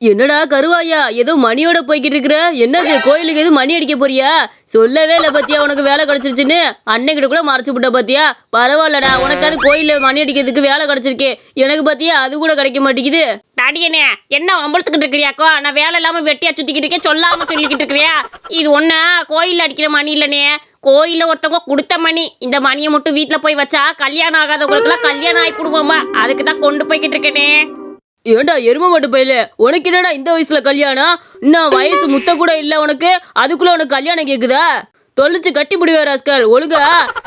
என்னடா கருவாயா ஏதோ மணியோட போய்கிட்டு இருக்கிற? என்னது கோயிலுக்கு எதுவும் மணி அடிக்க போறியா? சொல்லவே இல்லை பத்தியா உனக்கு வேலை கிடைச்சிருச்சுன்னு. அன்னைக்கிட்ட கூட மறைச்சு விட்ட பத்தியா. பரவாயில்லடா, உனக்காவது கோயில்ல மணி அடிக்கிறதுக்கு வேலை கிடைச்சிருக்கே. எனக்கு பத்தியா அது கூட கிடைக்க மாட்டேங்குது. தாடியனே, என்ன அம்பளத்துக்கிட்டு இருக்கிறியாக்கோ? நான் வேலை இல்லாம வெட்டியா சுத்திக்கிட்டு இருக்கேன், சொல்லாம சொல்லிக்கிட்டு இருக்கிறியா? இது ஒண்ணு கோயில்ல அடிக்கிற மணி இல்லனே, கோயில்ல ஒருத்தவங்க கொடுத்த மணி. இந்த மணியை மட்டும் வீட்டுல போய் வச்சா கல்யாணம் ஆகாதவங்களுக்குலாம் கல்யாணம் ஆயிடுவோமா, அதுக்கு தான் கொண்டு போய்கிட்டு இருக்கேனே. ஏண்டா எரும மாட்டு பையில, உனக்கு என்னடா இந்த வயசுல கல்யாணம்? இன்னும் வயசு முத்த கூட இல்ல உனக்கு, அதுக்குள்ள உனக்கு கல்யாணம் கேக்குதா? தொலைச்சு கட்டி பிடிவா ராஸ்கல். ஒழுங்கா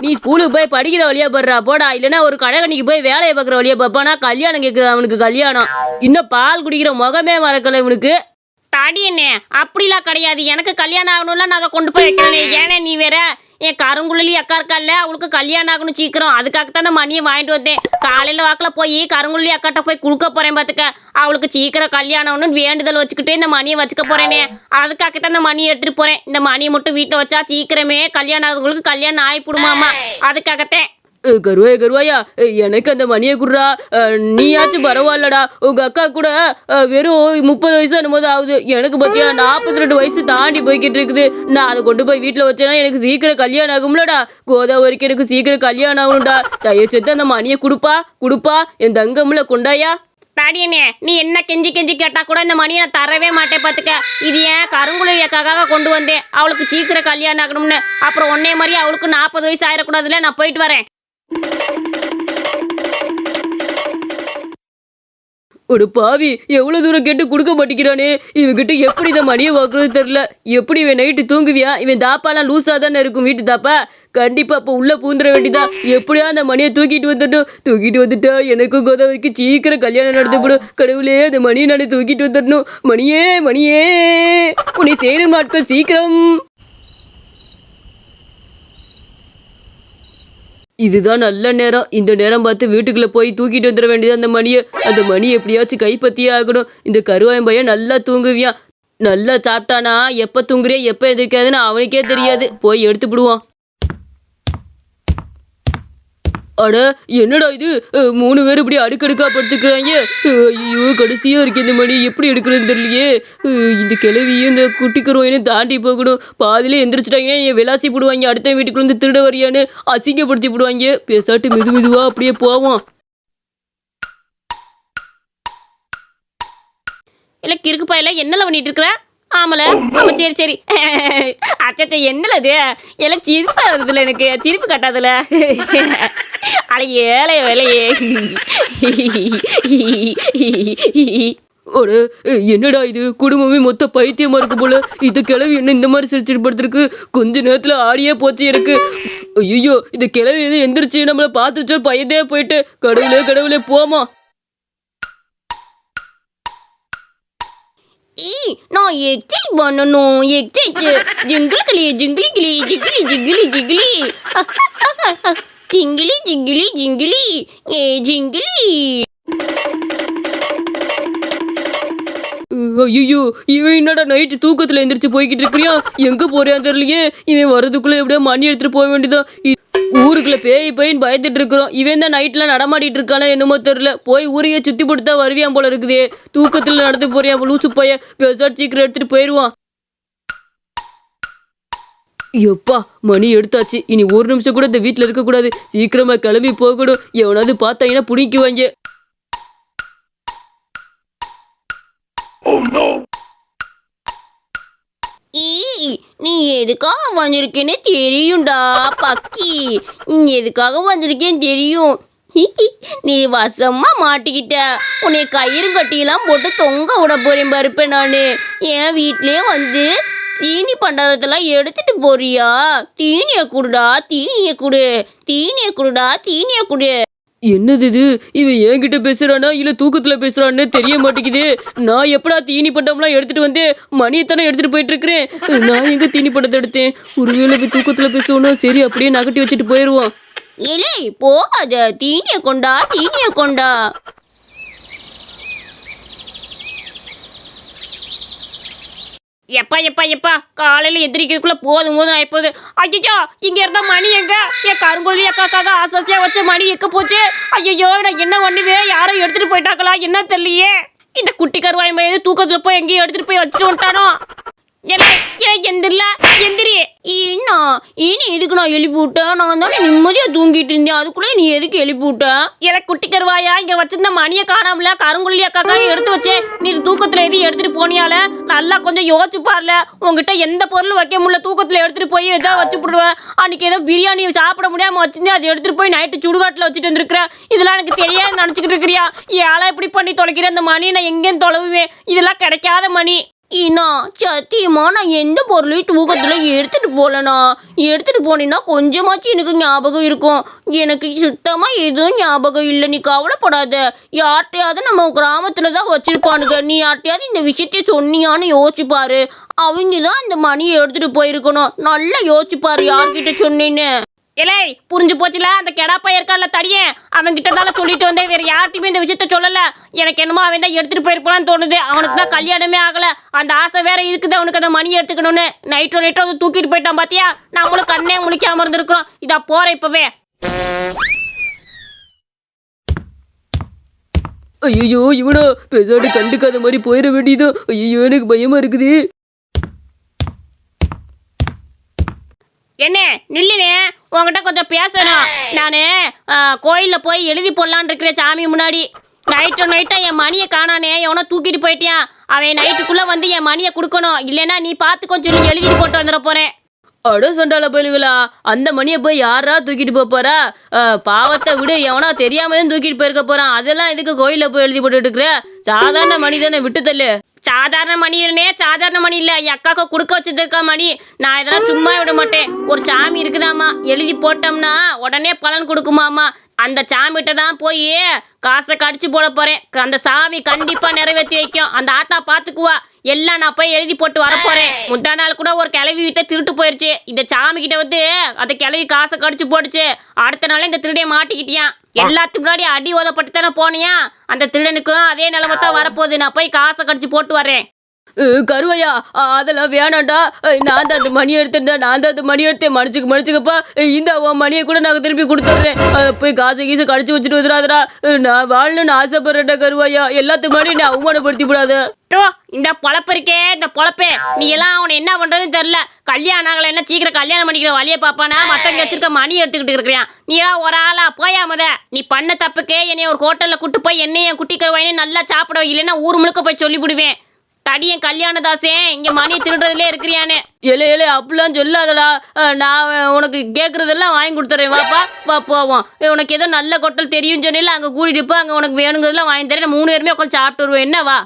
நீ ஸ்கூலுக்கு போய் படிக்கிற வழியா போடுறா போடா, இல்லைன்னா ஒரு கழகனிக்கு போய் வேலையை பார்க்குற வழியா பார்ப்பானா? கல்யாணம் கேக்குது அவனுக்கு கல்யாணம். இன்னும் பால் குடிக்கிற முகமே மறக்கல இவனுக்கு. தாடியனே, அப்படிலாம் கிடையாது. எனக்கு கல்யாணம் ஆகணும்ல, நான் அதை கொண்டு போய் வைக்கிறேன். ஏனே நீ வேற? என் கருங்குழலி அக்கா இருக்கல்ல, அவளுக்கு கல்யாணம் ஆகணும் சீக்கிரம். அதுக்காகத்தான் அந்த மணியை வாங்கிட்டு வந்தேன். காலையில வாக்கில் போய் கருங்குழலி அக்காட்ட போய் கொடுக்க போறேன் பார்த்துக்க. அவளுக்கு சீக்கிரம் கல்யாணம்னு வேண்டுதல் வச்சுக்கிட்டு இந்த மணியை வச்சுக்க போறேனே. அதுக்காகத்தான் இந்த மணியை எடுத்துட்டு போறேன். இந்த மணியை மட்டும் வீட்டில் வச்சா சீக்கிரமே கல்யாணம் ஆகுறவங்களுக்கு கல்யாணம் ஆயிடுமாமா, அதுக்காகத்தான். கருவாயா எனக்கு அந்த மணியை குடுறா. நீயாச்சும் பரவாயில்லடா. உங்க அக்கா கூட வெறும் 30 வயசு என்னமோது ஆகுது. எனக்கு பத்தியா 42 வயசு தாண்டி போய்கிட்டு இருக்குது. நான் அதை கொண்டு போய் வீட்டுல வச்சேன்னா எனக்கு சீக்கிரம் கல்யாணம் ஆகும்லடா. கோதாவரிக்கு எனக்கு சீக்கிரம் கல்யாணம் ஆகணும்டா. தயவு செத்து அந்த மணியை குடுப்பா என் தங்கம்ல கொண்டாயா. தாடியனே, நீ என்ன கெஞ்சி கெஞ்சி கேட்டா கூட இந்த மணியை நான் தரவே மாட்டேன் பார்த்துக்க. இது ஏன் கருங்குழலியக்காக கொண்டு வந்தேன், அவளுக்கு சீக்கிரம் கல்யாணம் ஆகணும்னு. அப்புறம் ஒன்னே மாதிரி அவளுக்கு 40 வயசு ஆயிடக்கூடாதுல. நான் போயிட்டு வரேன். ஒரு பாவி எவ்வளவு தூரம் கேட்டு கொடுக்க மாட்டேங்கிறானே. இவகிட்ட எப்படி இந்த மணியை வாக்குறது தெரியல. எப்படி இவன் நைட்டு தூங்குவியா? இவன் தாப்பாலாம் லூஸா தானே இருக்கும், வீட்டு தாப்பா. கண்டிப்பா அப்ப உள்ள பூந்துட வேண்டியதான். எப்படியா அந்த மணியை தூக்கிட்டு வந்துட்டா எனக்கும் கோதாவரிக்கு சீக்கிரம் கல்யாணம் நடத்தப்படும். கடவுளே, அந்த மணியை நானே தூக்கிட்டு வந்துடணும். மணியே உன்னை சேரும் நாட்கள் சீக்கிரம். இதுதான் நல்ல நேரம். இந்த நேரம் பார்த்து வீட்டுக்குள்ள போய் தூக்கிட்டு வந்துட வேண்டியது அந்த மணியை. அந்த மணி எப்படியாச்சும் கைப்பற்றியே ஆகணும். இந்த கருவாயம் பையன் நல்லா தூங்குவியான், நல்லா சாப்பிட்டானா. எப்ப தூங்குறியா எப்ப எதிர்க்காதுன்னு அவனுக்கே தெரியாது. போய் எடுத்துப்பிடுவான். அட என்னடா இது, 3 பேர் இப்படி அடுக்கடுக்கா படுத்துக்கிறாங்க. ஐயோ கடைசியா இருக்கு இந்த மணி, எப்படி எடுக்கிறதுன்னு தெரியலையே. இந்த கிழவியும் இந்த குட்டிக்கருவாயின்னு தாண்டி போகணும். பாதிலே எந்திரிச்சிட்டாங்க, விளாசி போடுவாங்க. அடுத்த வீட்டுக்குள்ள வந்து திருட வரியான்னு அசிங்கப்படுத்தி போடுவாங்க. பேசாட்டு மெதுவா அப்படியே போவோம். இல்லை கிறுக்கு பாயில என்னல பண்ணிட்டு இருக்கிற? ஆமல ஆமா, சரி அச்சச்ச, என்னல இது எல்லாம் சிரிப்பா வருதுல, எனக்கு சிரிப்பு கட்டாதுல. அட ஏழை வேலையே. என்னடா இது, குடும்பமே மொத்த பைத்தியமா இருக்கு போல. இந்த கிழவி என்ன இந்த மாதிரி சிரிச்சிட்டு படுத்திருக்கு? கொஞ்ச நேரத்துல ஆடியே போச்சு எனக்கு. ஐயோ, இந்த கிழவி எது எந்திரிச்சு நம்மள பாத்துச்சோ பயந்தே போயிட்டு. கடவுளே போமா. நான் எக்ஸைட் பண்ணணும். ஜிங்கிளி ஜிங்கிளி ஐயோ, இவன் என்னடா நைட்டு தூக்கத்துல எந்திரிச்சு போய்கிட்டு இருக்கிறியா? எங்க போறியான்னு தெரியலையே. இவன் வர்றதுக்குள்ள எப்படியா மணி எடுத்துட்டு போக வேண்டியதான். ஊருக்குள்ள பேயின்னு பயந்துட்டு இருக்கிறோம். இவன் தான் நைட்ல நடமாடிட்டு இருக்கானே என்னமோ தெரியல. போய் ஊரையே சுத்தி போட்டுதா வருவியான் போல இருக்குதே. தூக்கத்துல நடந்து போறியா லூசு பைய? பெசாட் சீக்கிரம் எடுத்துட்டு போயிருவான். எப்பா மணி எடுத்தாச்சு. இனி ஒரு நிமிஷம் கூட இந்த வீட்டுல இருக்க கூடாது. சீக்கிரமா கிளம்பி போகணும். எவனாவது பார்த்தாங்கன்னா புடிக்குவாங்க. நீ எதுக்காக வந்திருக்கேன்னு தெரியும்டா பக்கி. நீ எதுக்காக வந்திருக்கேன்னு தெரியும். நீ வசமா மாட்டிக்கிட்ட. உன்னை கயிறு கட்டியெல்லாம் போட்டு தொங்க விட போறேன் பருப்பேன் நானு. என் வீட்லயே வந்து தீனி பண்டாரத்தெல்லாம் எடுத்துட்டு போறியா? தீனிய குடு. என்னது இது? இவன் என்கிட்ட பேசுறானா இல்ல தூக்கத்துல பேசுறான்னு தெரிய மாட்டேங்குது. நான் எப்படா தீனி பண்டம்லாம் எடுத்துட்டு வந்து மணியத்தானே எடுத்துட்டு போயிட்டு இருக்கிறேன். நான் எங்க தீனி பண்டத்தை எடுத்தேன்? ஒருவேளை போய் தூக்கத்துல பேசணும். சரி, அப்படியே நகட்டி வச்சுட்டு போயிருவோம். இல்லை போகாத, தீனிய கொண்டா. எப்பா காலையில எந்திரிக்கிறதுக்குள்ள போதும் ஆயிப்போகுது. ஐயோ, இங்க இருந்தா மணி எங்க? என் கருங்கொல்லி அக்காக்காக ஆசாசியா வச்ச மணி எக்க போச்சு? ஐயோ, நான் என்ன பண்ணுவேன்? யாரும் எடுத்துட்டு போயிட்டாங்களா என்ன தெரியலையே. இந்த குட்டி கருவாய் மயிறு தூக்கத்துல போய் எங்கேயும் எடுத்துட்டு போய் வச்சுட்டு வந்துட்டானோ. எந்திரி. இனி எதுக்கு நான் எழுப்பி விட்டேன்? நான் தானே நிம்மதியா தூங்கிட்டு இருந்தேன், அதுக்குள்ள நீ எதுக்கு எழுப்பி விட்ட? எனக்கு குட்டி கருவாயா, இங்க வச்சிருந்த மணியை காணாமல, கருங்குள்ளி அக்கா எடுத்து வச்சே. நீ தூக்கத்துல எதையும் எடுத்துட்டு போனியால? நல்லா கொஞ்சம் யோசிச்சு பாருல. உங்ககிட்ட எந்த பொருளும் வைக்க முடியல, தூக்கத்துல எடுத்துட்டு போய் ஏதாவது வச்சு போடுவேன். அன்னைக்கு ஏதோ பிரியாணி சாப்பிட முடியாம வச்சிருந்தேன், அதை எடுத்துட்டு போய் நைட்டு சுடுகாட்டுல வச்சுட்டு வந்துருக்கிறேன். இதெல்லாம் எனக்கு தெரியாது நினைச்சுக்கிட்டு இருக்கிறியா? ஏழை இப்படி பண்ணி தொலைக்கிற அந்த மணி நான் எங்கேயும் தொலைவுவேன். இதெல்லாம் கிடைக்காத மணி. ஈனா சத்தியமா நான் எந்த பொருளையும் தூக்கத்துல எடுத்துட்டு போலனா. எடுத்துட்டு போனீங்கன்னா கொஞ்சமாச்சும் எனக்கு ஞாபகம் இருக்கும். எனக்கு சுத்தமா எதுவும் ஞாபகம் இல்லை. நீ கவலைப்படாத. யார்கிட்டயாவது நம்ம கிராமத்துலதான் வச்சிருப்பானுங்க. நீ யார்கிட்டயாவது இந்த விஷயத்தையும் சொன்னியான்னு யோசிச்சு பாரு. அவங்கதான் இந்த மணியை எடுத்துட்டு போயிருக்கணும். நல்லா யோசிச்சு பாரு யார்கிட்ட சொன்னேன்னு. ஏலே புரிஞ்சு போச்சுல, அந்த கெடாப்பா இருக்கான்ல தடியேன், அவன் கிட்ட தானே சொல்லிட்டு வந்தேன். வேற யார்கிட்டயுமே இந்த விஷயத்த சொல்லல. எனக்கு என்னமோ அவன் தான் எடுத்துட்டு போயிருப்பான்னு தோணுது. அவனுக்கு தான் கல்யாணமே ஆகல, அந்த ஆசை வேற இருக்குது அவனுக்கு அந்த மணி எடுத்துக்கணும்னு. நைட்டோ வந்து தூக்கிட்டு போயிட்டான் பாத்தியா. நம்மளும் கண்ணே முழிக்காம இருந்திருக்கிறோம். இதா போறேன் இப்பவே. ஐயோ இவனோ பெசாடு கண்டுக்காத மாதிரி போயிட வேண்டியதோ. ஐயோ எனக்கு பயமா இருக்குது. என்ன நில்லுனே, உங்ககிட்ட கொஞ்சம் பேசணும். நானு கோயில்ல போய் எழுதி போடலான் இருக்கிறேன் சாமி முன்னாடி. நைட்டா என் மணியை காணானே, எவனோ தூக்கிட்டு போயிட்டியான். அவன் நைட்டுக்குள்ள வந்து என் மணியை கொடுக்கணும். இல்லைன்னா நீ பார்த்துக்கோன்னு சொல்லி எழுதிட்டு போட்டு வந்துட போறேன். அட சண்டால போயிலுங்களா, அந்த மணியை போய் யாரா தூக்கிட்டு போறா? பாவத்தை விடு, எவனா தெரியாம தான் தூக்கிட்டு போயிருக்க போறான். அதெல்லாம் இதுக்கு கோயில்ல போய் எழுதி போட்டுட்டு இருக்கிற? சாதாரண மணி தானே, விட்டு தள்ளு. சாதாரண மணி இல்லைனே, சாதாரண மணி இல்ல, என் அக்காவுக்கு கொடுக்க வச்சிருக்க மணி. நான் இதெல்லாம் சும்மா விட மாட்டேன். ஒரு சாமி இருக்குதாமா, எழுதி போட்டோம்னா உடனே பலன் கொடுக்குமாமா. அந்த சாமிகிட்ட தான் போய் காசை கடிச்சு போட போறேன். அந்த சாமி கண்டிப்பா நிறைவேற்றி வைக்கும். அந்த ஆத்தா பாத்துக்குவா. எல்லாம் நான் போய் எழுதி போட்டு வரப்போறேன். முந்தா நாள் கூட ஒரு கிளவி கிட்ட திருட்டு போயிருச்சு. இந்த சாமி கிட்ட வந்து அந்த கிளவி காசை கடிச்சு போடுச்சு. அடுத்த நாளே இந்த திருடைய மாட்டிக்கிட்டியான். எல்லாத்துக்கு முன்னாடி அடி ஓதப்பட்டு தானே போனியா. அந்த திருடனுக்கும் அதே நிலைமை தான் வரப்போகுது. நான் போய் காசை கடிச்சு போட்டு வரேன். கருவையா, அதெல்லாம் வேணாண்டா. நான் தான் அந்த மணி எடுத்தேன்டா, நான் தான் அந்த மணி எடுத்தேன். மன்னிச்சுக்கப்பா. இந்த உன் மணியை கூட நாங்கள் திருப்பி கொடுத்துட்றேன். போய் காசை கீசை கடிச்சு வச்சுட்டு வந்துடாதடா. நான் வாழணும்னு ஆசைப்படுறேன்டா கருவாயா. எல்லாத்துக்கு முன்னாடி நான் அவமானப்படுத்தி விடாத. இந்த பொழப்பு இருக்கே, இந்த பொழப்பே, நீ எல்லாம் அவனை என்ன பண்றதுன்னு தெரியல. கல்யாணம் ஆகல, என்ன சீக்கிரம் கல்யாணம் பண்ணிக்கிற வழியை பாப்பானா? மத்தவங்க வச்சிருக்க மணி எடுத்துக்கிட்டு இருக்கிறியான். நீ எல்லாம் ஒரு ஆளா போயா? நீ பண்ண தப்புக்கே என்னைய ஒரு ஹோட்டல்ல கூட்டு போய் என்னைய குட்டி கருவாயின்னு நல்லா சாப்பிட வை. இல்லைன்னா ஊர் முழுக்க போய் சொல்லி விடுவேன். தடியன் கல்யாணதாசே இங்க மணி திருடுறதுல இருக்கிறியானு. ஏலே அப்படிலாம் சொல்லாதடா. நான் உனக்கு கேட்கறதெல்லாம் வாங்கி கொடுத்துறேன். வாப்பா வா போவோம். உனக்கு ஏதோ நல்ல ஹோட்டல் தெரியும் சொன்னில, அங்க கூட்டிட்டு போ. அங்க உனக்கு வேணுங்கிறதெல்லாம் வாங்கி தரேன். 3 பேருமே உட்காந்து சாப்பிட்டு வருவோம். என்ன வா?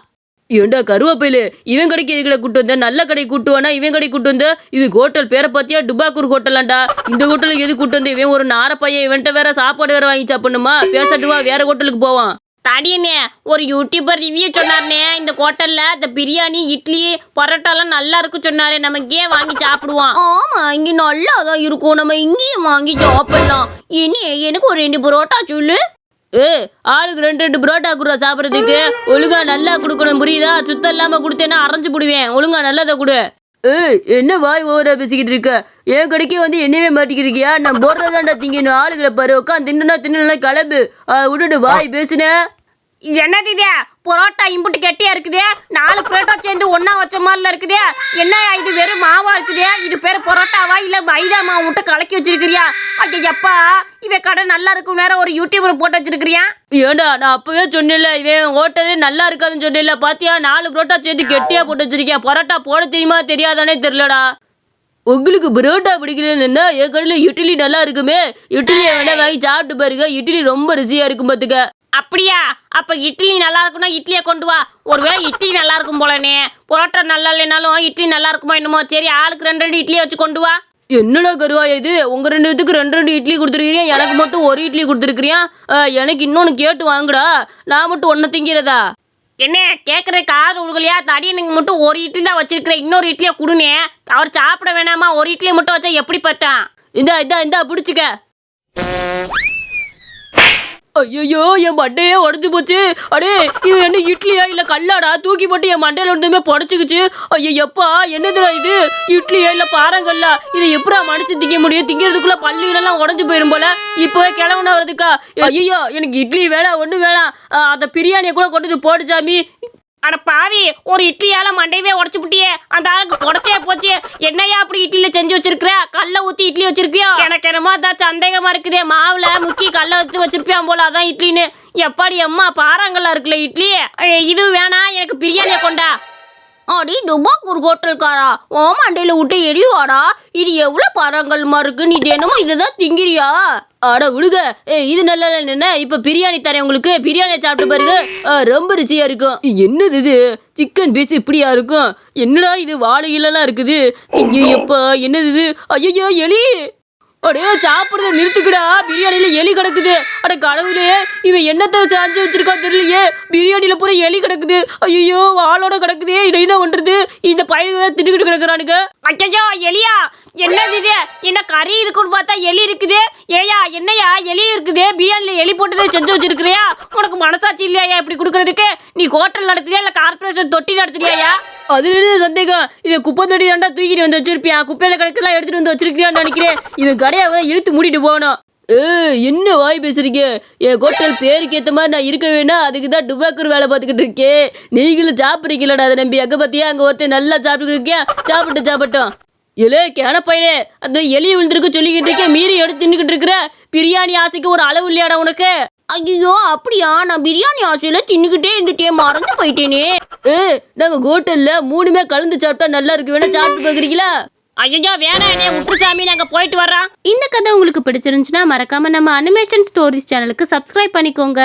ஏண்டா கருவாப்பையில, இவன் கடைக்கு எது கடை கூட்டு வந்த? நல்ல கடை கூட்டுவானா? இவன் கடை கூட்டு வந்த? இது ஹோட்டல் பேரை பத்தியா? டுபாக்கூர் ஹோட்டலாண்டா. இந்த ஹோட்டலுக்கு எது கூட்டு வந்து? இவன் ஒரு நார பையன், இவன்ட்ட வேற சாப்பாடு வேற வாங்கி சாப்பிடணுமா? பேசட்டுவா, வேற ஹோட்டலுக்கு போவான். தடியனே, ஒரு யூடியூபர் ரிவ்யூ சொன்னார்னே, இந்த ஹோட்டல்ல இந்த பிரியாணி, இட்லி, பரோட்டாலாம் நல்லா இருக்கு சொன்னாரு. நம்ம இங்கேயே வாங்கி சாப்பிடுவோம். ஆமா, இங்க நல்லா தான் இருக்கும். நம்ம இங்கேயே வாங்கி சாப்பிடலாம். இனி எனக்கு ஒரு 2 பரோட்டா சொல்லு. ஆளுக்கு 2 புரோட்டா குடுறா சாப்பிட்றதுக்கு. ஒழுங்கா நல்லா கொடுக்கணும், புரியுதா? சுத்தம் இல்லாம கொடுத்தேன்னா அரைஞ்சு போடுவேன். ஒழுங்கா நல்லதை கொடு. என்ன வாய் ஓவரா பேசிக்கிட்டு இருக்க? என் கடைக்கே வந்து என்னவே மாட்டிக்கிறியா? நான் போடுறதாண்டா திங்கணும். ஆளுகளை பாரு, உட்காந்து தின்னுனா கிளம்பு. விட்டுட்டு வாய் பேசுன. என்னது இது? பரோட்டா இம்புட்டு கெட்டியா இருக்குதே. 4 பரோட்டா சேர்ந்து ஒன்னா வச்ச மாதிரில இருக்குதே. என்ன இது? வெறும் மாவா இருக்குதே. இது பேரு பரோட்டாவா இல்ல மைதா மாவு விட்டு கலக்கி வச்சிருக்கிறியா? ஐயப்பா, இவன் கடை நல்லா இருக்கும் நேரம் ஒரு யூடியூபர் போட்டு வச்சிருக்கிறியா? ஏண்டா நான் அப்பவே சொன்னேன்ல, இவன் ஹோட்டலே நல்லா இருக்காதுன்னு சொன்னேன்ல. பாத்தியா, 4 பரோட்டா சேர்த்து கெட்டியா போட்டு வச்சிருக்கியா. பரோட்டா போட தெரியுமா தெரியாதானே தெரியலடா. உங்களுக்கு பரோட்டா பிடிக்கலன்னு என் கடையில் இட்லி நல்லா இருக்குமே. இட்லியை வேணா வாங்கி சாப்பிட்டு பாருங்க. இட்லி ரொம்ப ருசியா இருக்கும் பாத்துக்க. அப்படியா? அப்ப இட்லி நல்லா இருக்குன்னா இட்லியை கொண்டு வா. ஒருவேளை இட்லி நல்லா இருக்கும் போலனே. பரோட்டா நல்லா இல்லைனாலும் இட்லி நல்லா இருக்குமா என்னமோ. சரி, ஆளுக்கு 2 இட்லியை வச்சு கொண்டு வா. என்னடா கருவாயா இது? உங்க 2 பேத்துக்கு 2 இட்லி கொடுத்துருக்கிறியா, எனக்கு மட்டும் 1 இட்லி கொடுத்துருக்கிறியா? எனக்கு இன்னொன்னு கேட்டு வாங்குடா. நான் மட்டும் 1 திங்கிறதா? என்ன கேட்கறது காது உழுகலையா? தடியனுக்கு மட்டும் 1 இட்லி தான் வச்சிருக்கிறேன். இன்னொரு இட்லியை கொடுனே. அவர் சாப்பிட வேணாமா? 1 இட்லியை மட்டும் வச்சா எப்படி பார்த்தான்? இந்தா பிடிச்சிக்க. ஐயோ, என் மண்டையே உடஞ்சு போச்சு. அடே, இது என்ன இட்லியா இல்ல கல்லாடா? தூக்கி போட்டு என் மண்டையில இருந்துமே புடச்சுக்குச்சு. ஐயப்பா, என்னதுடா இது? இட்லியா இல்ல பாறங்கல்லா? இதை எப்படா மனுஷன் திங்க முடியும்? திங்கிறதுக்குள்ள பல்லுகளெல்லாம் உடஞ்சு போயிரும் போல. இப்பவே கிளம்புனா வருதுக்கா. ஐயோ, எனக்கு இட்லி வேணாம், ஒண்ணு வேணாம். அந்த பிரியாணியை கூட கொண்டு போடு சாமி. அட பாவி, ஒரு இட்லியால மண்டையவே உடைச்சு புட்டியே. அந்த ஆளுக்கு உடச்சே போச்சு. என்னையா அப்படி இட்லியில செஞ்சு வச்சிருக்கிற? கல்ல ஊத்தி இட்லி வச்சிருக்கியோ? எனக்கு என்னமோ அதான் சந்தேகமா இருக்குதே. மாவுல முக்கி கல்ல வச்சு வச்சிருப்பியான் போல, அதான் இட்லின்னு. எப்பாடி அம்மா, பாறாங்கல்ல இருக்குல்ல இட்லி. இது வேணா, எனக்கு பிரியாணியை கொண்டா. அடி டுபாக்கூர் ஹோட்டல்காரா, ஓ மண்டையில விட்டு எரிவாடா. இது எவ்வளவு பாறாங்கல்மா இருக்கு, நீ தினமும் இதுதான் திங்கிறியா? அட விடுங்க, இது நல்லா என்ன. இப்ப பிரியாணி தரேன் உங்களுக்கு, பிரியாணியை சாப்பிட்டு பாருங்க. ரொம்ப ருச்சியா இருக்கும். என்னது இது, சிக்கன் பீஸ் இப்படியா இருக்கும்? என்னடா இது, வாழை இலெல்லாம் இருக்குது. எப்ப என்னது இது? ஐயோ எலி! அடே சாப்பிடுறத நிறுத்துக்கடா, பிரியாணியில எலி கிடக்குது. அட கடவுளே, இவன் என்னத்தை சாஞ்சு வச்சிருக்கா தெரியலையே, பிரியாணியில பூரா எலி கிடக்குது. ஐயோ வாளோட கிடக்குதே, இதை என்ன பண்றது? இந்த பையன் திட்டுக்கிட்டு கிடக்குறானுங்க. ஐயோ எலியா, என்னது இது? என்ன கறி இருக்குன்னு பார்த்தா எலி இருக்குது. ஏயா என்னையா எலி இருக்குது, பிரியாணில எலி போட்டதை செஞ்சு வச்சிருக்கிறியா? உனக்கு மனசாட்சி இல்லையா இப்படி கொடுக்கறதுக்கு? நீ ஹோட்டல் நடத்துறியா இல்ல கார்பரேஷன் தொட்டி நடத்துறியா? அதுல என்ன சந்தேகம்? இதை குப்பை தட்டி தாண்டா தூக்கிட்டு வந்து வச்சிருப்பியா, குப்பையில கிடக்குலாம் எடுத்துட்டு வந்து வச்சிருக்கியான்னு நினைக்கிறேன். இவன் கடையாவ இழுத்து மூடிட்டு போகணும். என்ன வாய் பேசுறீங்க? என் ஹோட்டல் பேருக்கு ஏத்த மாதிரி நான் இருக்க வேணா, அதுக்கு தான் டுபாக்கூர் வேலை பார்த்துக்கிட்டு இருக்கேன். நீங்களும் சாப்பிட்றீங்களா? அதை நம்பி அங்க பார்த்தியா, அங்க ஒருத்தர் நல்லா சாப்பிட்டு இருக்கேன். சாப்பிட்டோம். எலே கேன பையனே, அந்த எலி விழுந்திருக்கு சொல்லிக்கிட்டு இருக்கேன், மீறி எடுத்து தின்னுக்கிட்டு இருக்கிற. பிரியாணி ஆசைக்கு ஒரு அளவு இல்லையாடா உனக்கு? ஐயோ அப்படியா, நான் பிரியாணி ஆசையில தின்னுக்கிட்டே இருந்துட்டே மறந்து போயிட்டேனே. நம்ம ஹோட்டல்ல மூணுமே கலந்து சாப்பிட்டா நல்லா இருக்கு, வேணா சாப்பிட்டு பாக்குறீங்களா? ஐயோ வேணாம், என்னைய விட்டுருசாமி, நாங்க போயிட்டு வர்றோம். இந்த கதை உங்களுக்கு பிடிச்சிருந்துச்சுன்னா மறக்காம நம்ம அனிமேஷன் ஸ்டோரிஸ் சேனலுக்கு சப்ஸ்கிரைப் பண்ணிக்கோங்க.